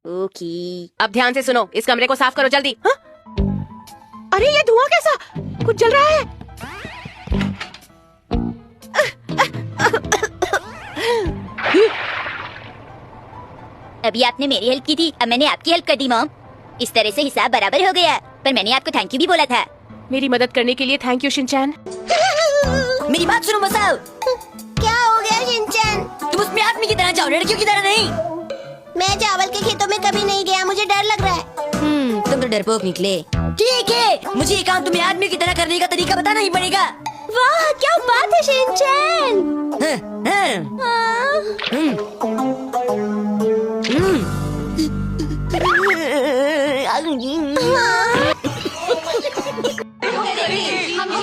Okay. अब ध्यान से सुनो, इस कमरे को साफ करो जल्दी। हाँ? अरे ये धुआं कैसा? कुछ जल रहा है। अभी आपने मेरी हेल्प की थी, अब मैंने आपकी हेल्प कर दी मॉम। इस तरह से हिसाब बराबर हो गया। पर मैंने आपको थैंक यू भी बोला था। मेरी मदद करने के लिए थैंक यू शिनचैन। मेरी बात सुनो मसाओ। क्या हो गया शिनचैन? तुम उसमें आदमी की तरह जाओ, लड़कियों की तरह नहीं। मैं चावल के खेतों में कभी नहीं गया, मुझे डर लग रहा है। तुम तो डरपोक निकले। ठीक है, मुझे ये काम तुम्हें आदमी की तरह करने का तरीका बताना ही पड़ेगा। वाह क्या बात है शिनचैन।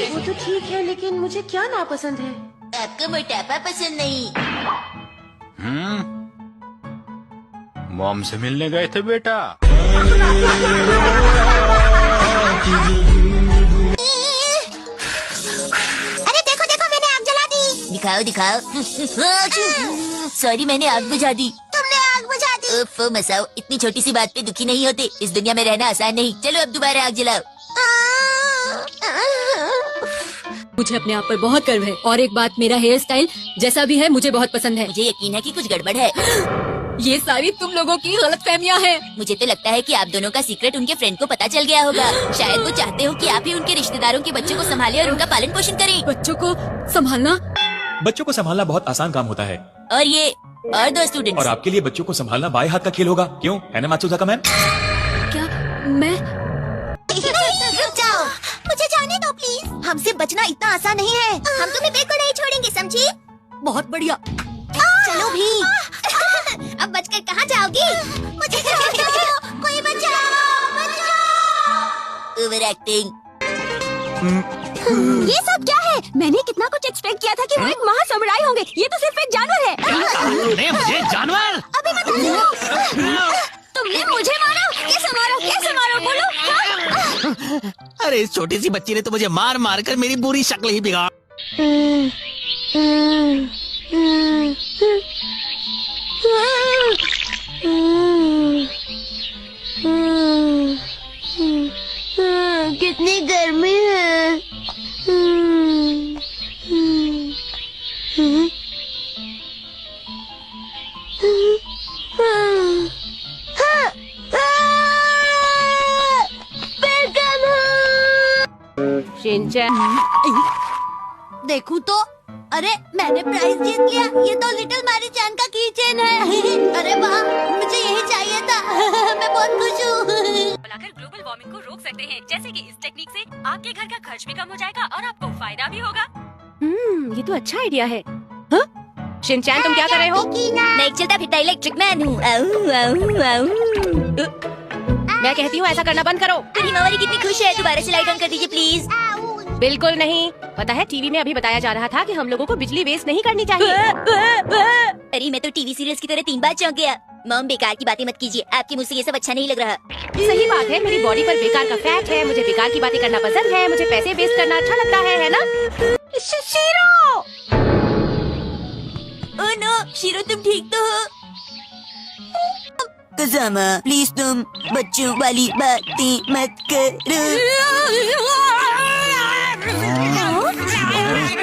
वो तो ठीक है, लेकिन मुझे क्या नापसंद है? आपको मोटापा पसंद नहीं। मॉम से मिलने गए थे बेटा। अरे देखो देखो, मैंने आग जला दी। दिखाओ दिखाओ। सॉरी, मैंने आग बुझा दी। तुमने आग बुझा दी? उफ मसाओ, इतनी छोटी सी बात पे दुखी नहीं होते। इस दुनिया में रहना आसान नहीं। चलो अब दोबारा आग जलाओ। मुझे अपने आप पर बहुत गर्व है और एक बात, मेरा हेयर स्टाइल जैसा भी है मुझे बहुत पसंद है। मुझे यकीन है कि कुछ गड़बड़ है। ये सारी तुम लोगों की गलतफहमियां हैं। मुझे तो लगता है कि आप दोनों का सीक्रेट उनके फ्रेंड को पता चल गया होगा। शायद वो चाहते हो कि आप ही उनके रिश्तेदारों के बच्चों को संभालें और उनका पालन पोषण करें। बच्चों को संभालना? बच्चों को संभालना बहुत आसान काम होता है। और दो स्टूडेंट्स। और आपके लिए बच्चों को संभालना बाएं हाथ का खेल होगा, क्यों है ना मात्सुजाका मैम? क्या मैं? रुक जाओ, मुझे जाने दो प्लीज। हमसे बचना इतना आसान नहीं है। हम तुम्हें बिल्कुल नहीं छोड़ेंगे, समझी? बहुत बढ़िया। चलो भी। अब बचकर कहाँ जाओगी? मुझे कोई बचाओ। Over acting. ये सब क्या है? मैंने कितना कुछ एक्सपेक्ट किया था कि वो एक महासमुराई होंगे। ये तो सिर्फ एक जानवर है। मुझे जानवर। अभी बताओ। तुमने मुझे मारा? कैसे मारा? कैसे मारा? बोलो। अरे इस छोटी सी बच्ची ने तो मुझे मार मार कर मेरी पूरी शक्ल ही बिगाड़। कितनी गर्मी है। शिनचैन देखूं तो, अरे मैंने प्राइज जीत लिया। ये तो लिटिल मैरी चैन का कीचेन है। अरे वाह, मुझे यही चाहिए था। मैं बहुत खुश हूँ। बुलाकर ग्लोबल वार्मिंग को रोक सकते हैं। जैसे कि इस टेक्निक से आपके घर का खर्च भी कम हो जाएगा और आपको फायदा भी होगा। ये तो अच्छा आइडिया है। हाँ? शिनचैन तुम क्या कर रहे हो? मैं एक चलता फिरता इलेक्ट्रिक मैन हूँ। मैं कहती हूँ ऐसा करना बंद करो। हिमावरी कितनी खुश है। दोबारा से लाइट ऑन कर दीजिए प्लीज। बिल्कुल नहीं। पता है, टीवी में अभी बताया जा रहा था कि हम लोगों को बिजली वेस्ट नहीं करनी चाहिए। अरे मैं तो टीवी सीरियल्स की तरह 3 बार चौंक गया। मॉम बेकार की बातें मत कीजिए, आपके मुझसे ये सब अच्छा नहीं लग रहा। सही बात है, मेरी बॉडी पर बेकार का फैट है। मुझे बेकार की बातें करना पसंद है। मुझे पैसे वेस्ट करना अच्छा लगता है ना? शीरो! ओह नो, शीरो तुम ठीक तो हो? कज़ामा प्लीज तुम बच्चों वाली बातें मत करो।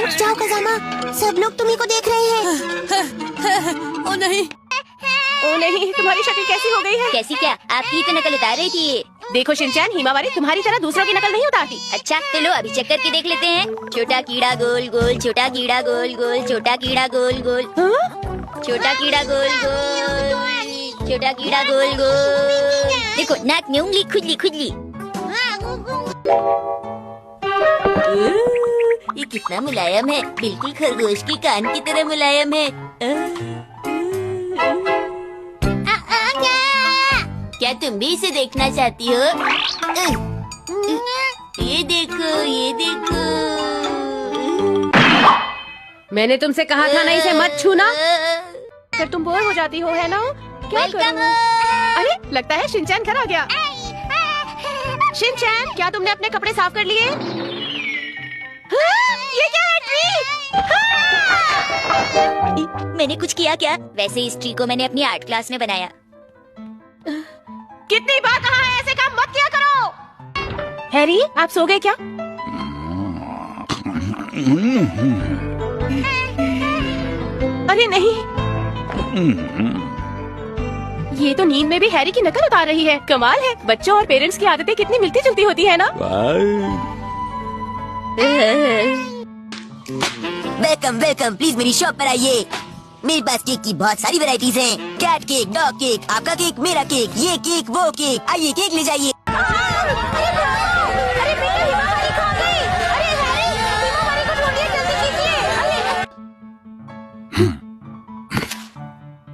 उठ जाओ कज़ामा, सब लोग तुम्ही को देख रहे हैं। ओ नहीं। ओ नहीं, तुम्हारी शक्ल कैसी हो गई है? कैसी क्या? आपकी तो नकल उतार रही थी ये। देखो शिनचैन, हिमावरी तुम्हारी तरह दूसरों की नकल नहीं उतारती। अच्छा तो लो अभी चेक करके देख लेते हैं। छोटा कीड़ा गोल गोल, छोटा कीड़ा गोल गोल, छोटा कीड़ा गोल गोल, छोटा कीड़ा गोल गोल, छोटा कीड़ा गोल गोल। देखो नाक में उंगली खुजली खुजली। ये कितना मुलायम है, बिल्कुल खरगोश की कान की तरह मुलायम है। क्या तुम भी इसे देखना चाहती हो? ये देखो, ये देखो। मैंने तुमसे कहा था ना इसे मत छूना। फिर तुम बोर हो जाती हो, है ना? क्या करूं? अरे लगता है शिनचैन घर आ गया। शिनचैन, क्या तुमने अपने कपड़े साफ कर लिए? ये क्या है? ट्री! मैंने कुछ किया क्या? वैसे इस ट्री को मैंने अपनी आर्ट क्लास में बनाया। कितनी बार कहा है ऐसे काम मत किया करो। हैरी, आप सो गए क्या? अरे नहीं, ये तो नींद में भी हैरी की नकल उतार रही है। कमाल है, बच्चों और पेरेंट्स की आदतें कितनी मिलती जुलती होती है ना। वेलकम वेलकम, प्लीज मेरी शॉप पर आइए। मेरे पास केक की बहुत सारी वैरायटीज हैं। कैट केक, डॉग केक, आपका केक, मेरा केक, ये केक, वो केक। आइए केक ले जाइए।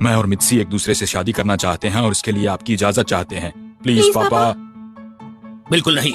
मैं और मित्सी एक दूसरे से शादी करना चाहते हैं और इसके लिए आपकी इजाजत चाहते हैं। प्लीज प्लीज, पापा। बिल्कुल नहीं।